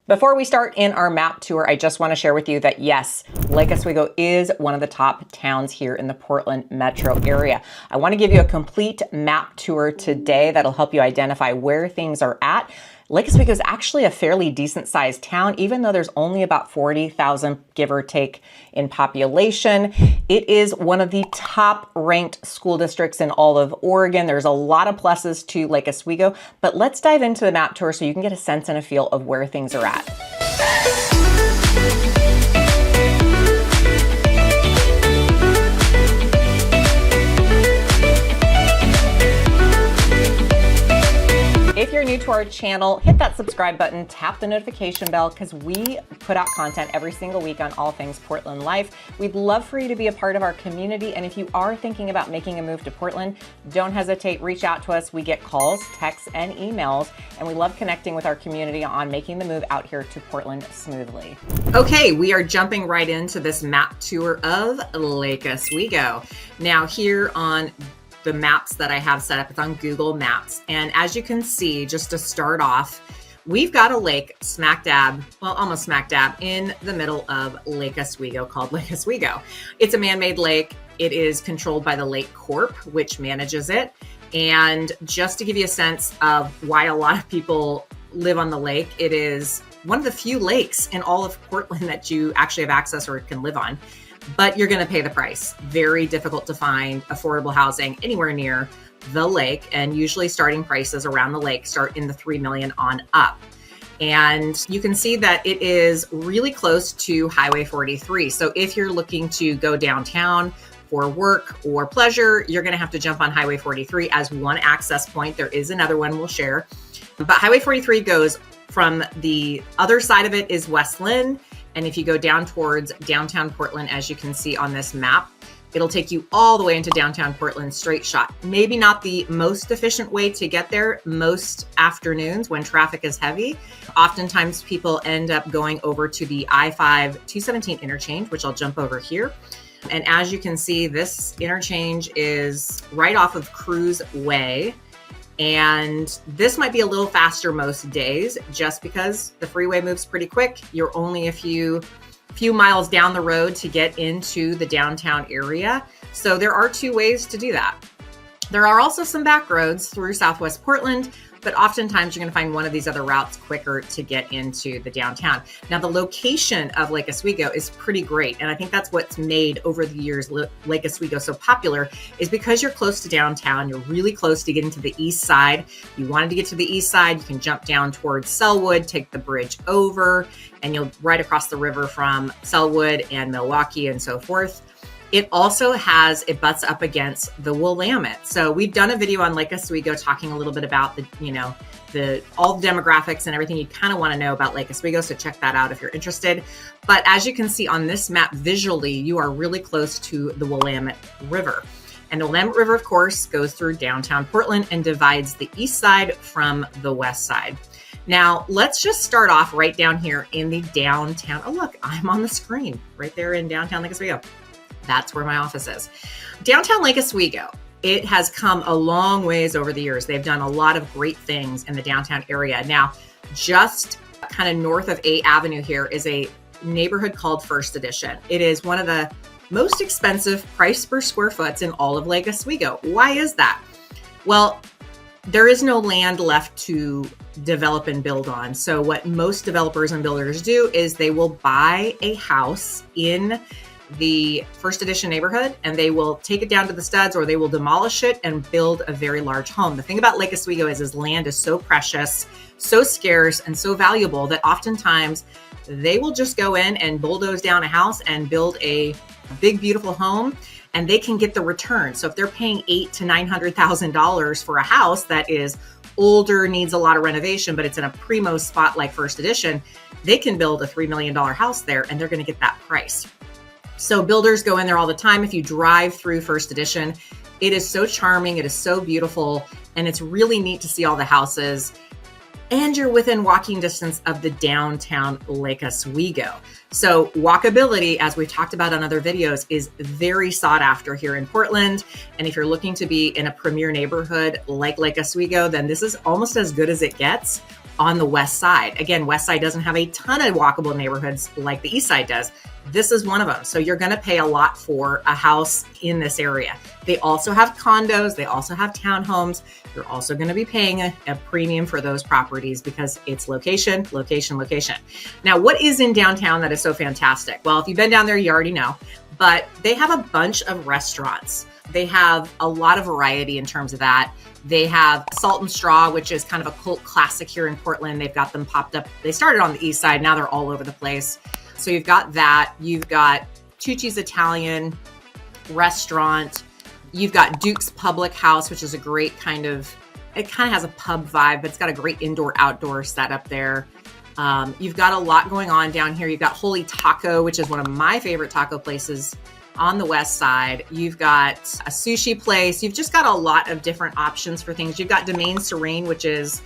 Before we start in our map tour, I just want to share with you that yes, Lake Oswego is one of the top towns here in the Portland metro area. I want to give you a complete map tour today that'll help you identify where things are at. Lake Oswego is actually a fairly decent sized town, even though there's only about 40,000, give or take, in population. It is one of the top ranked school districts in all of Oregon. There's a lot of pluses to Lake Oswego, but let's dive into the map tour so you can get a sense and a feel of where things are at. If you're new to our channel, hit that subscribe button, tap the notification bell, because we put out content every single week on all things Portland life. We'd love for you to be a part of our community. And if you are thinking about making a move to Portland, don't hesitate, reach out to us. We get calls, texts, and emails, and we love connecting with our community on making the move out here to Portland smoothly. Okay, we are jumping right into this map tour of Lake Oswego. Now here on the maps that I have set up, it's on Google Maps. And as you can see, just to start off, we've got a lake smack dab, well, almost smack dab in the middle of Lake Oswego called Lake Oswego. It's a man-made lake. It is controlled by the Lake Corp, which manages it. And just to give you a sense of why a lot of people live on the lake, it is one of the few lakes in all of Portland that you actually have access or can live on. But you're going to pay the price. Very difficult to find affordable housing anywhere near the lake. And usually starting prices around the lake start in the $3 million on up. And you can see that it is really close to Highway 43. So if you're looking to go downtown for work or pleasure, you're going to have to jump on Highway 43 as one access point. There is another one we'll share. But Highway 43 goes from the other side of it is Westlake. And if you go down towards downtown Portland, as you can see on this map, it'll take you all the way into downtown Portland straight shot. Maybe not the most efficient way to get there most afternoons when traffic is heavy. Oftentimes people end up going over to the I-5-217 interchange, which I'll jump over here. And as you can see, this interchange is right off of Cruise Way. And this might be a little faster most days just because the freeway moves pretty quick. You're only a few miles down the road to get into the downtown area. So there are two ways to do that. There are also some back roads through Southwest Portland, but oftentimes you're going to find one of these other routes quicker to get into the downtown. Now, the location of Lake Oswego is pretty great. And I think that's what's made over the years Lake Oswego so popular is because you're close to downtown. You're really close to getting to the east side. You wanted to get to the east side, you can jump down towards Sellwood, take the bridge over, and you'll right across the river from Sellwood and Milwaukee and so forth. It also it butts up against the Willamette. So we've done a video on Lake Oswego talking a little bit about all the demographics and everything you kind of want to know about Lake Oswego. So check that out if you're interested. But as you can see on this map visually, you are really close to the Willamette River. And the Willamette River, of course, goes through downtown Portland and divides the east side from the west side. Now, let's just start off right down here in the downtown. Oh, look, I'm on the screen right there in downtown Lake Oswego. That's where my office is. Downtown Lake Oswego, it has come a long ways over the years. They've done a lot of great things in the downtown area. Now, just kind of north of 8th Avenue here is a neighborhood called First Edition. It is one of the most expensive price per square foot in all of Lake Oswego. Why is that? Well, there is no land left to develop and build on. So what most developers and builders do is they will buy a house in the First Edition neighborhood and they will take it down to the studs or they will demolish it and build a very large home. The thing about Lake Oswego is land is so precious, so scarce, and so valuable that oftentimes they will just go in and bulldoze down a house and build a big, beautiful home, and they can get the return. So if they're paying $800,000 to $900,000 for a house that is older, needs a lot of renovation, but it's in a primo spot like First Edition, they can build a $3 million house there and they're going to get that price. So builders go in there all the time. If you drive through First Edition, it is so charming. It is so beautiful. And it's really neat to see all the houses. And you're within walking distance of the downtown Lake Oswego. So walkability, as we've talked about on other videos, is very sought after here in Portland. And if you're looking to be in a premier neighborhood like Lake Oswego, then this is almost as good as it gets. on the west side. Again, west side doesn't have a ton of walkable neighborhoods like the east side does. This is one of them. So you're going to pay a lot for a house in this area. They also have condos. They also have townhomes. You're also going to be paying a premium for those properties because it's location, location, location. Now, what is in downtown that is so fantastic? Well, if you've been down there, you already know, but they have a bunch of restaurants. They have a lot of variety in terms of that. They have Salt and Straw, which is kind of a cult classic here in Portland. They've got them popped up. They started on the east side. Now they're all over the place. So you've got that. You've got Tucci's Italian restaurant. You've got Duke's Public House, which is a great it kind of has a pub vibe, but it's got a great indoor-outdoor setup there. You've got a lot going on down here. You've got Holy Taco, which is one of my favorite taco places on the west side. You've got a sushi place. You've just got a lot of different options for things. You've got Domaine Serene, which is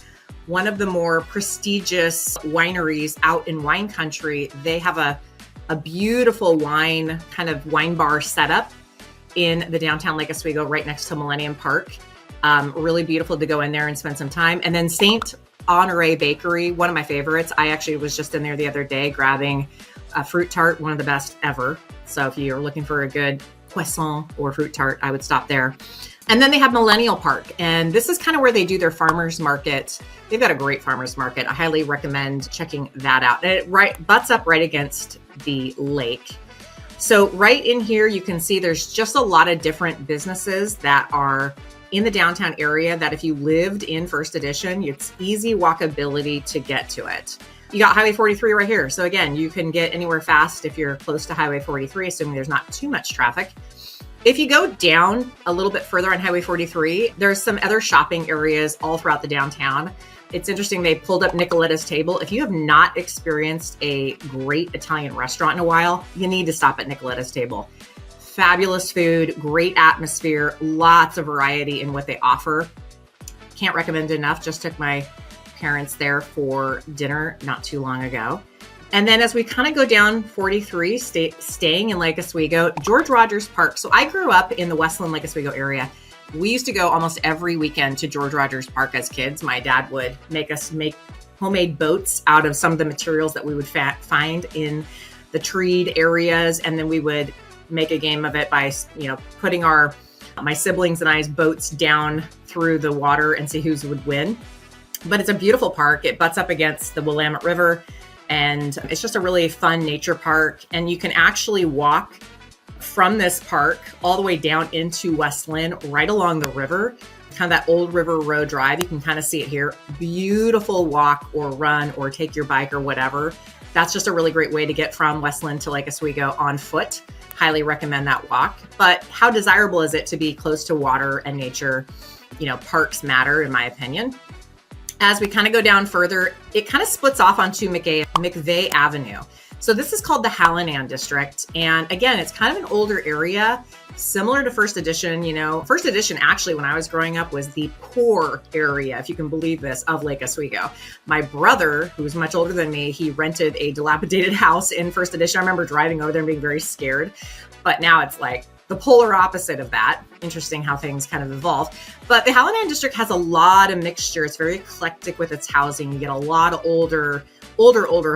one of the more prestigious wineries out in wine country. They have a beautiful wine bar setup in the downtown Lake Oswego right next to Millennium Park. Really beautiful to go in there and spend some time. And then Saint Honore Bakery, one of my favorites. I actually was just in there the other day grabbing a fruit tart, one of the best ever. So if you're looking for a good croissant or fruit tart, I would stop there. And then they have Millennial Park, and this is kind of where they do their farmers market. They've got a great farmers market. I highly recommend checking that out. And it butts up right against the lake. So right in here, you can see there's just a lot of different businesses that are in the downtown area that if you lived in First Edition, it's easy walkability to get to it. You got Highway 43 right here. So again, you can get anywhere fast if you're close to Highway 43, assuming there's not too much traffic. If you go down a little bit further on Highway 43, there's some other shopping areas all throughout the downtown. It's interesting, they pulled up Nicoletta's Table. If you have not experienced a great Italian restaurant in a while, you need to stop at Nicoletta's Table. Fabulous food, great atmosphere, lots of variety in what they offer. Can't recommend it enough. Just took my parents there for dinner not too long ago. And then as we kind of go down 43, staying in Lake Oswego, George Rogers Park. So I grew up in the Westland Lake Oswego area. We used to go almost every weekend to George Rogers Park as kids. My dad would make us make homemade boats out of some of the materials that we would find in the treed areas. And then we would make a game of it by, putting my siblings and I's boats down through the water and see who would win. But it's a beautiful park. It butts up against the Willamette River. And it's just a really fun nature park. And you can actually walk from this park all the way down into Westland, right along the river, kind of that old River Road Drive. You can kind of see it here. Beautiful walk or run or take your bike or whatever. That's just a really great way to get from Westland to Lake Oswego on foot. Highly recommend that walk. But how desirable is it to be close to water and nature? Parks matter, in my opinion. As we kind of go down further, it kind of splits off onto McVeigh Avenue. So this is called the Hallinan district. And again, it's kind of an older area, similar to First Edition. First Edition actually, when I was growing up, was the poor area, if you can believe this, of Lake Oswego. My brother, who's much older than me, he rented a dilapidated house in First Edition. I remember driving over there and being very scared. But now it's like the polar opposite of that. Interesting how things kind of evolve. But the Hallinan district has a lot of mixture. It's very eclectic with its housing. You get a lot of older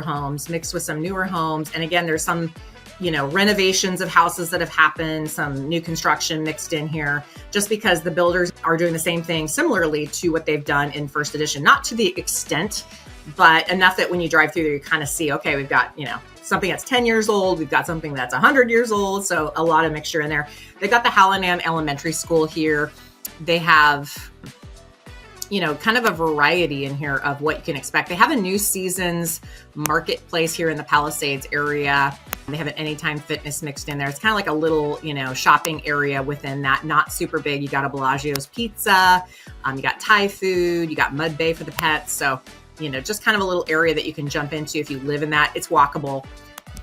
homes mixed with some newer homes. And again, there's some, renovations of houses that have happened, some new construction mixed in here, just because the builders are doing the same thing similarly to what they've done in First Edition. Not to the extent, but enough that when you drive through there, you kind of see, okay, we've got, something that's 10 years old. We've got something that's 100 years old. So a lot of mixture in there. They've got the Hallinan Elementary School here. They have, kind of a variety in here of what you can expect. They have a New Seasons marketplace here in the Palisades area. They have an Anytime Fitness mixed in there. It's kind of like a little, shopping area within that. Not super big. You got a Bellagio's Pizza. You got Thai food. You got Mud Bay for the pets. So just kind of a little area that you can jump into if you live in that. It's walkable.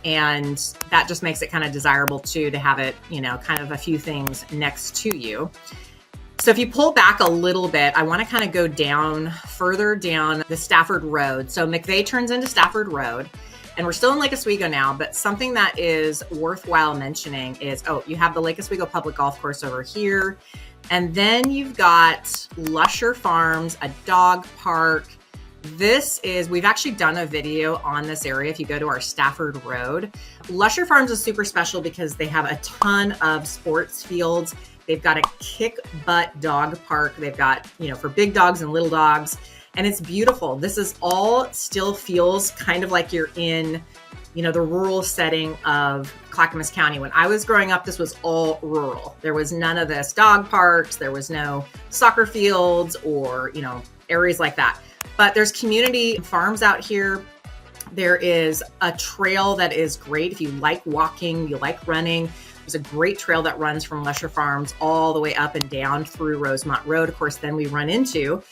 And that just makes it kind of desirable too, to have it, kind of a few things next to you. So if you pull back a little bit, I want to kind of go further down the Stafford Road. So McVeigh turns into Stafford Road. And we're still in Lake Oswego now, but something that is worthwhile mentioning is, you have the Lake Oswego Public Golf Course over here. And then you've got Lusher Farms, a dog park. We've actually done a video on this area. If you go to our Stafford Road, Lusher Farms is super special because they have a ton of sports fields. They've got a kick butt dog park. They've got, for big dogs and little dogs, and it's beautiful. This is all still feels kind of like you're in, the rural setting of Clackamas County. When I was growing up, this was all rural. There was none of this dog parks. There was no soccer fields or, areas like that. But there's community farms out here. There is a trail that is great. If you like walking, you like running, there's a great trail that runs from Lusher Farms all the way up and down through Rosemont Road. Of course, then we run into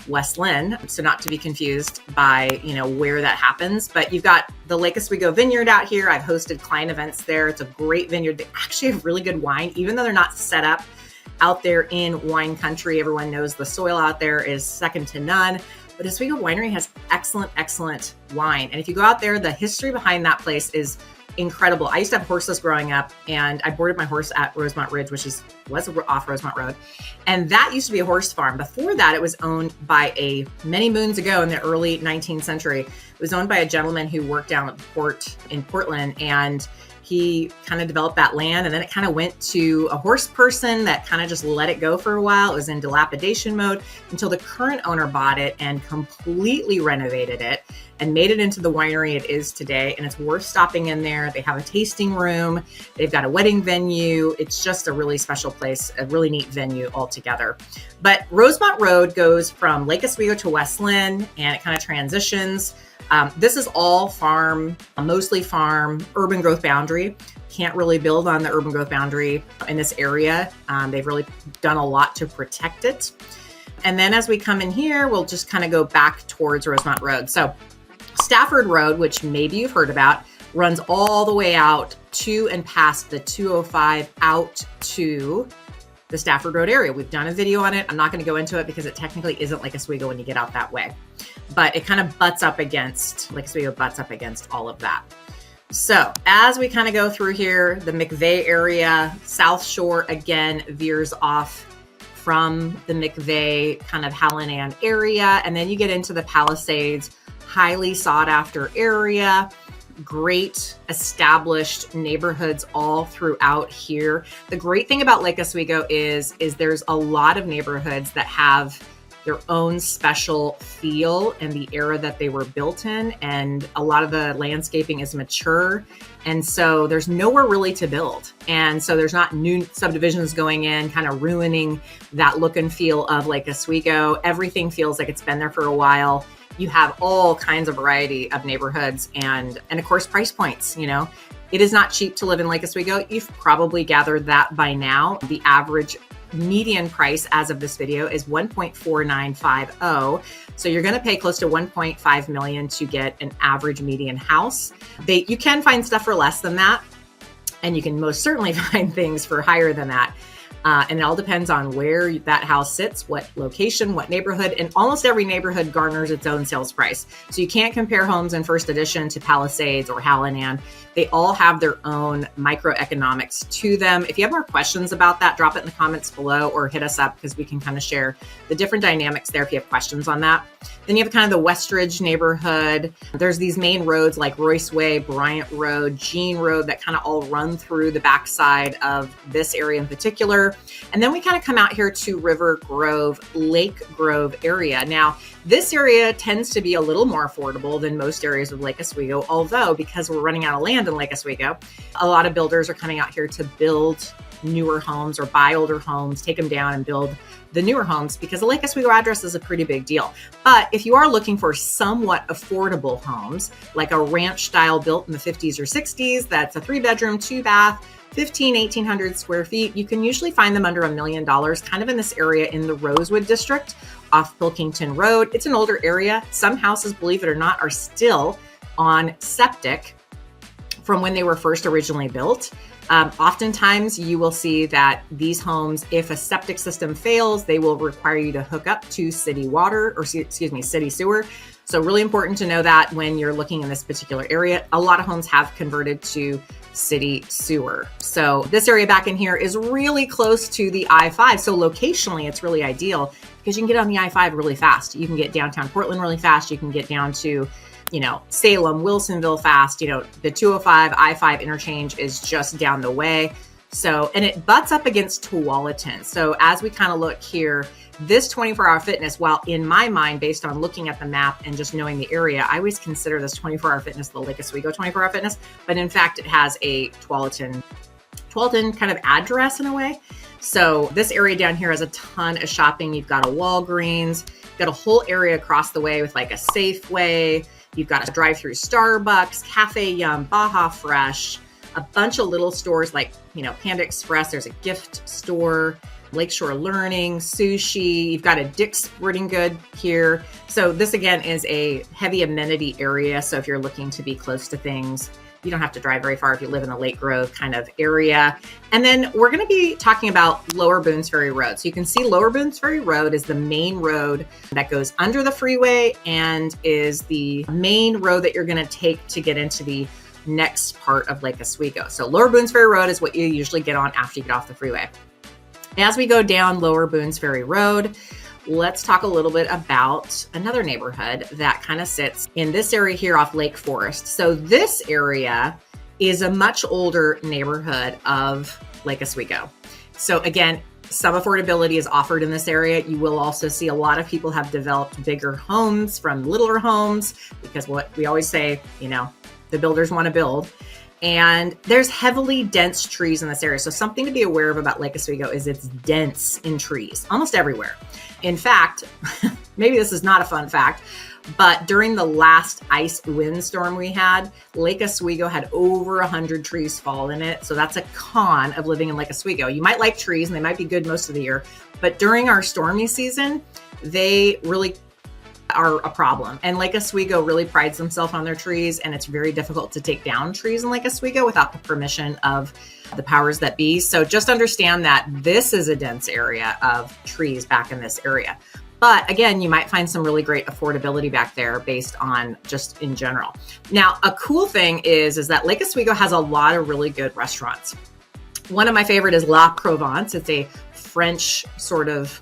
West Lynn, so not to be confused by, where that happens. But you've got the Lake Oswego Vineyard out here. I've hosted client events there. It's a great vineyard. They actually have really good wine, even though they're not set up out there in wine country. Everyone knows the soil out there is second to none. But Oswego Winery has excellent wine. And if you go out there, the history behind that place is incredible. I used to have horses growing up, and I boarded my horse at Rosemont Ridge, which was off Rosemont Road. And that used to be a horse farm. Before that, it was owned by many moons ago in the early 19th century. It was owned by a gentleman who worked down at the port in Portland, and he kind of developed that land, and then it kind of went to a horse person that kind of just let it go for a while. It was in dilapidation mode until the current owner bought it and completely renovated it and made it into the winery it is today. And it's worth stopping in there. They have a tasting room. They've got a wedding venue. It's just a really special place, a really neat venue altogether. But Rosemont Road goes from Lake Oswego to West Lynn, and it kind of transitions. This is all farm, mostly farm, urban growth boundary. Can't really build on the urban growth boundary in this area. They've really done a lot to protect it. And then as we come in here, we'll just kind of go back towards Rosemont Road. So Stafford Road, which maybe you've heard about, runs all the way out to and past the 205 out to the Stafford Road area. We've done a video on it. I'm not going to go into it because it technically isn't Lake Oswego when you get out that way. But it kind of Lake Oswego butts up against all of that. So as we kind of go through here, the McVeigh area, South Shore again veers off from the McVeigh kind of Hallinan area. And then you get into the Palisades, highly sought after area, great established neighborhoods all throughout here. The great thing about Lake Oswego is there's a lot of neighborhoods that have their own special feel and the era that they were built in. And a lot of the landscaping is mature. And so there's nowhere really to build. And so there's not new subdivisions going in, kind of ruining that look and feel of Lake Oswego. Everything feels like it's been there for a while. You have all kinds of variety of neighborhoods and of course, price points. It is not cheap to live in Lake Oswego. You've probably gathered that by now. The average median price as of this video is $1.4950. So you're going to pay close to $1.5 million to get an average median house. You can find stuff for less than that, and you can most certainly find things for higher than that. And it all depends on where that house sits, what location, what neighborhood, and almost every neighborhood garners its own sales price. So you can't compare homes in First Edition to Palisades or Hallinan. They all have their own microeconomics to them. If you have more questions about that, drop it in the comments below or hit us up because we can kind of share the different dynamics there if you have questions on that. Then you have kind of the Westridge neighborhood. There's these main roads like Royce Way, Bryant Road, Jean Road that kind of all run through the backside of this area in particular. And then we kind of come out here to River Grove, Lake Grove area. Now, this area tends to be a little more affordable than most areas of Lake Oswego, although because we're running out of land in Lake Oswego, a lot of builders are coming out here to build newer homes or buy older homes, take them down and build the newer homes because the Lake Oswego address is a pretty big deal. But if you are looking for somewhat affordable homes, like a ranch style built in the 50s or 60s, that's a 3-bedroom, 2-bath, 1,800 square feet, you can usually find them under $1 million, kind of in this area in the Rosewood district off Pilkington Road. It's an older area. Some houses, believe it or not, are still on septic from when they were first originally built. Oftentimes you will see that these homes, if a septic system fails, they will require you to hook up to city water or city sewer. So really important to know that when you're looking in this particular area. A lot of homes have converted to city sewer. So this area back in here is really close to the I-5. So locationally, it's really ideal because you can get on the I-5 really fast. You can get downtown Portland really fast. You can get down to, Salem, Wilsonville fast. The 205 I-5 interchange is just down the way. So, and it butts up against Tualatin. So as we kind of look here, this 24-hour fitness, while in my mind, based on looking at the map and just knowing the area, I always consider this 24-hour fitness the Lake Oswego 24-hour fitness, but in fact, it has a Tualatin kind of address in a way. So this area down here has a ton of shopping. You've got a Walgreens, you've got a whole area across the way with like a Safeway. You've got a drive-through Starbucks, Cafe Yum, Baja Fresh, a bunch of little stores like, Panda Express. There's a gift store, Lakeshore Learning, sushi. You've got a Dick's Sporting Good here. So this again is a heavy amenity area. So if you're looking to be close to things, you don't have to drive very far if you live in the Lake Grove kind of area. And then we're going to be talking about Lower Boones Ferry Road. So you can see Lower Boones Ferry Road is the main road that goes under the freeway and is the main road that you're going to take to get into the next part of Lake Oswego. So Lower Boones Ferry Road is what you usually get on after you get off the freeway. As we go down Lower Boones Ferry Road, let's talk a little bit about another neighborhood that kind of sits in this area here off Lake Forest. So this area is a much older neighborhood of Lake Oswego. So again, some affordability is offered in this area. You will also see a lot of people have developed bigger homes from littler homes because what we always say, the builders want to build. And there's heavily dense trees in this area. So something to be aware of about Lake Oswego is it's dense in trees almost everywhere. In fact, maybe this is not a fun fact, but during the last ice windstorm we had, Lake Oswego had over 100 trees fall in it. So that's a con of living in Lake Oswego. You might like trees and they might be good most of the year, but during our stormy season, they really are a problem. And Lake Oswego really prides themselves on their trees, and it's very difficult to take down trees in Lake Oswego without the permission of the powers that be. So just understand that this is a dense area of trees back in this area. But again, you might find some really great affordability back there based on just in general. Now, a cool thing is that Lake Oswego has a lot of really good restaurants. One of my favorite is La Provence. It's a French sort of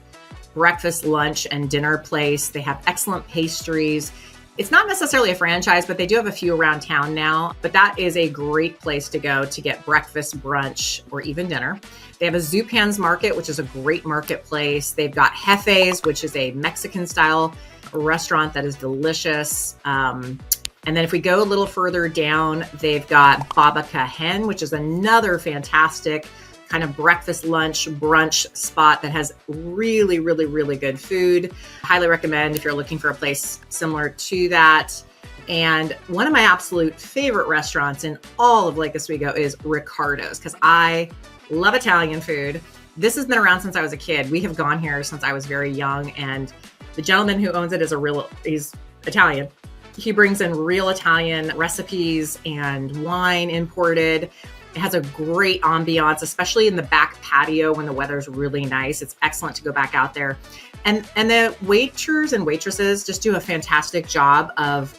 breakfast, lunch, and dinner place. They have excellent pastries. It's not necessarily a franchise, but they do have a few around town now. But that is a great place to go to get breakfast, brunch, or even dinner. They have a Zupan's Market, which is a great marketplace. They've got Jefe's, which is a Mexican-style restaurant that is delicious. And then if we go a little further down, they've got Baba Cahen, which is another fantastic kind of breakfast, lunch, brunch spot that has really, really, really good food. Highly recommend if you're looking for a place similar to that. And one of my absolute favorite restaurants in all of Lake Oswego is Ricardo's, because I love Italian food. This has been around since I was a kid. We have gone here since I was very young, and the gentleman who owns it is he's Italian. He brings in real Italian recipes and wine imported. It has a great ambiance, especially in the back patio when the weather's really nice. It's excellent to go back out there. And the waiters and waitresses just do a fantastic job of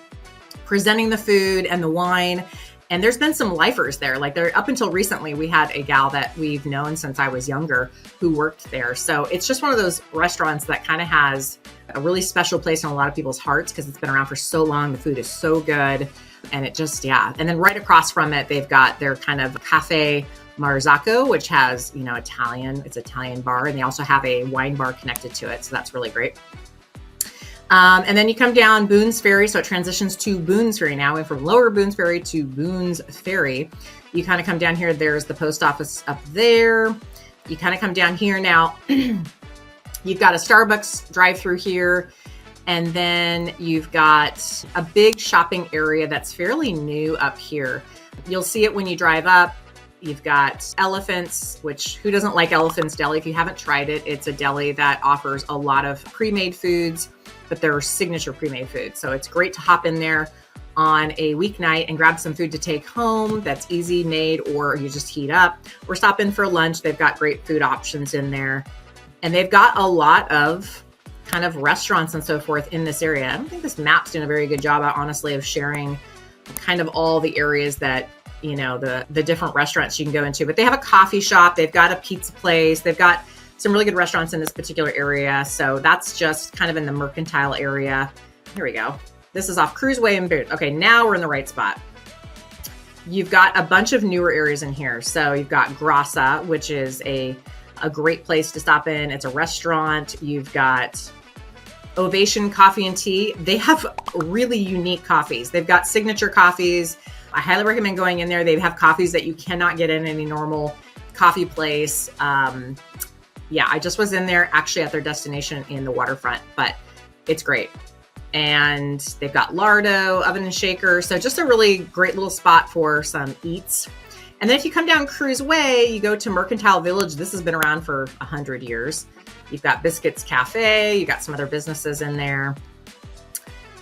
presenting the food and the wine. And there's been some lifers there. Like up until recently, we had a gal that we've known since I was younger who worked there. So it's just one of those restaurants that kind of has a really special place in a lot of people's hearts because it's been around for so long. The food is so good. And it just, yeah. And then right across from it, they've got their kind of Cafe Marzocco, which has, it's Italian bar. And they also have a wine bar connected to it. So that's really great. And then you come down Boones Ferry. So it transitions to Boones Ferry now. And from Lower Boones Ferry to Boones Ferry, you kind of come down here. There's the post office up there. You kind of come down here now. You've got a Starbucks drive-through here. And then you've got a big shopping area that's fairly new up here. You'll see it when you drive up. You've got Elephants, which who doesn't like Elephants Deli? If you haven't tried it, it's a deli that offers a lot of pre-made foods, but they're signature pre-made foods. So it's great to hop in there on a weeknight and grab some food to take home that's easy made, or you just heat up, or stop in for lunch. They've got great food options in there. And they've got a lot of kind of restaurants and so forth in this area. I don't think this map's doing a very good job, honestly, of sharing kind of all the areas that, the different restaurants you can go into. But they have a coffee shop. They've got a pizza place. They've got some really good restaurants in this particular area. So that's just kind of in the Mercantile area. Here we go. This is off Cruise Way and Boone. Okay, now we're in the right spot. You've got a bunch of newer areas in here. So you've got Grassa, which is a great place to stop in. It's a restaurant. You've got Ovation Coffee and Tea. They have really unique coffees. They've got signature coffees. I highly recommend going in there. They have coffees that you cannot get in any normal coffee place. I just was in there actually at their destination in the waterfront, but it's great. And they've got lardo, oven and shaker. So just a really great little spot for some eats. And then if you come down Cruise Way, you go to Mercantile Village. This has been around for 100 years. You've got Biscuits Cafe. You got some other businesses in there.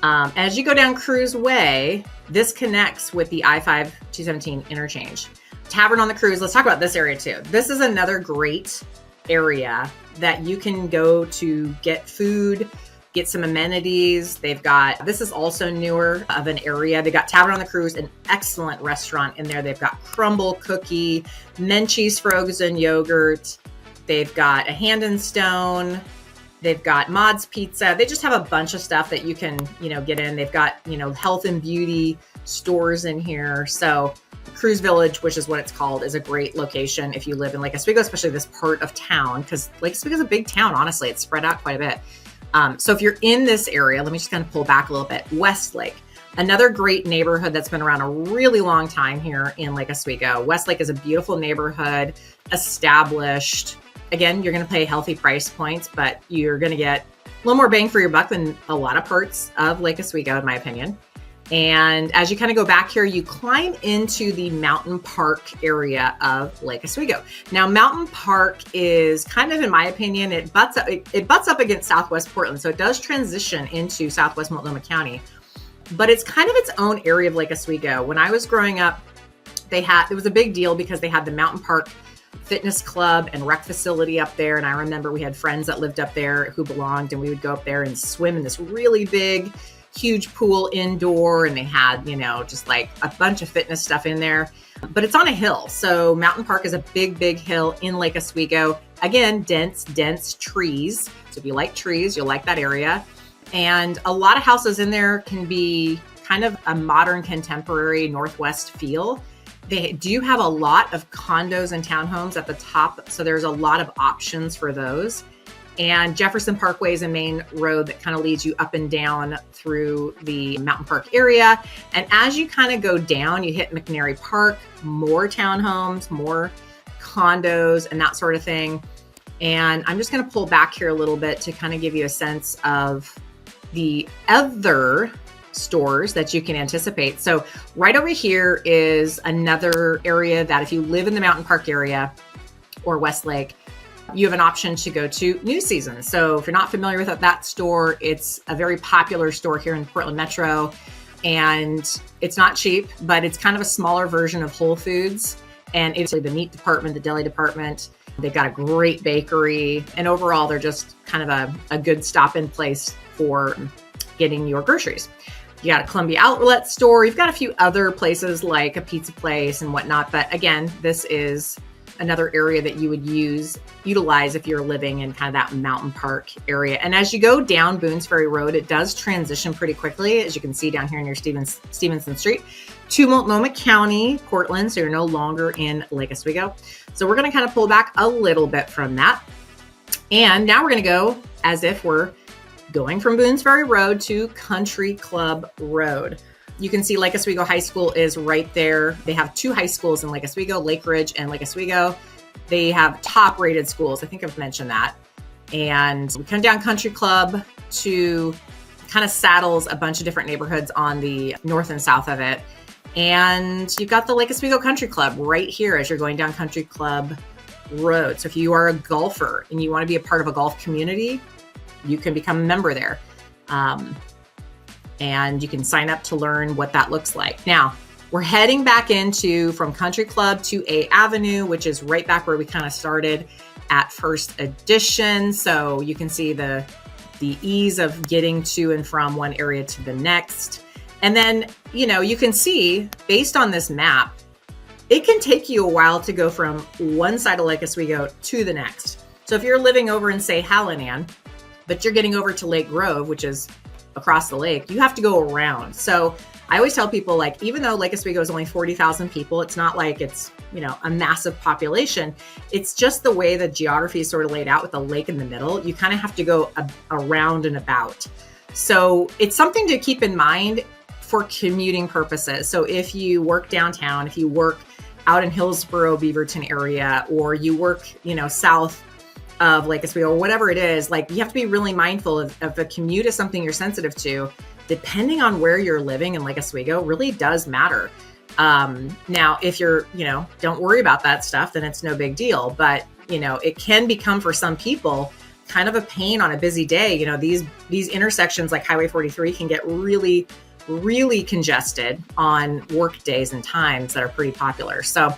As you go down Cruise Way, this connects with the I-5-217 interchange. Tavern on the Cruise. Let's talk about this area too. This is another great area that you can go to get food, get some amenities. This is also newer of an area. They got Tavern on the Cruise, an excellent restaurant in there. They've got crumble cookie, Menchie's frozen yogurt. They've got a Hand and Stone. They've got Mod's Pizza. They just have a bunch of stuff that you can, get in. They've got, health and beauty stores in here. So Cruise Village, which is what it's called, is a great location if you live in Lake Oswego, especially this part of town, because Lake Oswego is a big town, honestly. It's spread out quite a bit. So if you're in this area, let me just kind of pull back a little bit. Westlake, another great neighborhood that's been around a really long time here in Lake Oswego. Westlake is a beautiful neighborhood, established. Again, you're going to pay healthy price points, but you're going to get a little more bang for your buck than a lot of parts of Lake Oswego, in my opinion. And as you kind of go back here, you climb into the Mountain Park area of Lake Oswego. Now, Mountain Park is kind of, in my opinion, it butts up against Southwest Portland. So it does transition into Southwest Multnomah County, but it's kind of its own area of Lake Oswego. When I was growing up, it was a big deal because they had the Mountain Park Fitness Club and rec facility up there. And I remember we had friends that lived up there who belonged, and we would go up there and swim in this really big, huge pool indoor. And they had, just like a bunch of fitness stuff in there, but it's on a hill. So Mountain Park is a big, big hill in Lake Oswego. Again, dense trees. So if you like trees, you'll like that area. And a lot of houses in there can be kind of a modern contemporary Northwest feel. They do have a lot of condos and townhomes at the top. So there's a lot of options for those. And Jefferson Parkway is a main road that kind of leads you up and down through the Mountain Park area. And as you kind of go down, you hit McNary Park, more townhomes, more condos, and that sort of thing. And I'm just going to pull back here a little bit to kind of give you a sense of the other stores that you can anticipate. So right over here is another area that if you live in the Mountain Park area or Westlake, you have an option to go to New Season. So if you're not familiar with that store, it's a very popular store here in the Portland Metro, and it's not cheap, but it's kind of a smaller version of Whole Foods. And it's the meat department, the deli department. They've got a great bakery, and overall, they're just kind of a good stop-in place for getting your groceries. You got a Columbia Outlet store. You've got a few other places like a pizza place and whatnot. But again, this is another area that you would utilize if you're living in kind of that Mountain Park area. And as you go down Boones Ferry Road, it does transition pretty quickly, as you can see down here near Stevenson Street, to Multnomah County, Portland. So you're no longer in Lake Oswego. So we're going to kind of pull back a little bit from that. And now we're going to go as if we're going from Boones Ferry Road to Country Club Road. You can see Lake Oswego High School is right there. They have two high schools in Lake Oswego, Lake Ridge and Lake Oswego. They have top rated schools. I think I've mentioned that. And we come down Country Club to kind of saddles a bunch of different neighborhoods on the north and south of it. And you've got the Lake Oswego Country Club right here as you're going down Country Club Road. So if you are a golfer and you want to be a part of a golf community, you can become a member there. And you can sign up to learn what that looks like. Now, we're heading back from Country Club to A Avenue, which is right back where we kind of started at First Edition. So you can see the the ease of getting to and from one area to the next. And then, you can see based on this map, it can take you a while to go from one side of Lake Oswego to the next. So if you're living over in, say, Hallinan, but you're getting over to Lake Grove, which is across the lake, you have to go around. So I always tell people, like, even though Lake Oswego is only 40,000 people, it's not like it's, a massive population. It's just the way the geography is sort of laid out with the lake in the middle. You kind of have to go around and about. So it's something to keep in mind for commuting purposes. So if you work downtown, if you work out in Hillsborough, Beaverton area, or you work, south of Lake Oswego or whatever it is, like, you have to be really mindful of the commute is something you're sensitive to. Depending on where you're living in Lake Oswego really does matter. Now, if you're, don't worry about that stuff, then it's no big deal. But, it can become for some people kind of a pain on a busy day. These intersections like Highway 43 can get really, really congested on work days and times that are pretty popular. So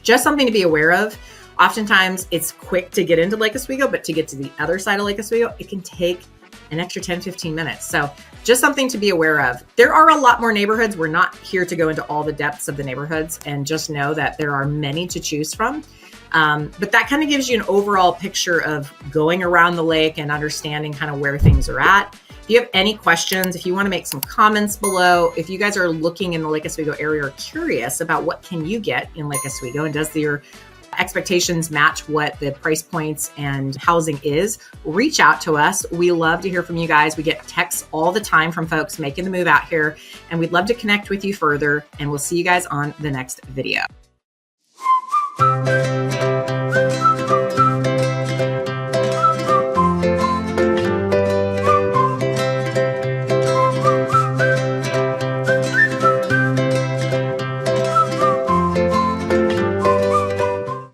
just something to be aware of. Oftentimes it's quick to get into Lake Oswego, but to get to the other side of Lake Oswego, it can take an extra 10, 15 minutes. So just something to be aware of. There are a lot more neighborhoods. We're not here to go into all the depths of the neighborhoods, and just know that there are many to choose from. But that kind of gives you an overall picture of going around the lake and understanding kind of where things are at. If you have any questions, if you want to make some comments below, if you guys are looking in the Lake Oswego area or curious about what can you get in Lake Oswego, and does your expectations match what the price points and housing is, reach out to us. We love to hear from you guys. We get texts all the time from folks making the move out here, and we'd love to connect with you further. And we'll see you guys on the next video.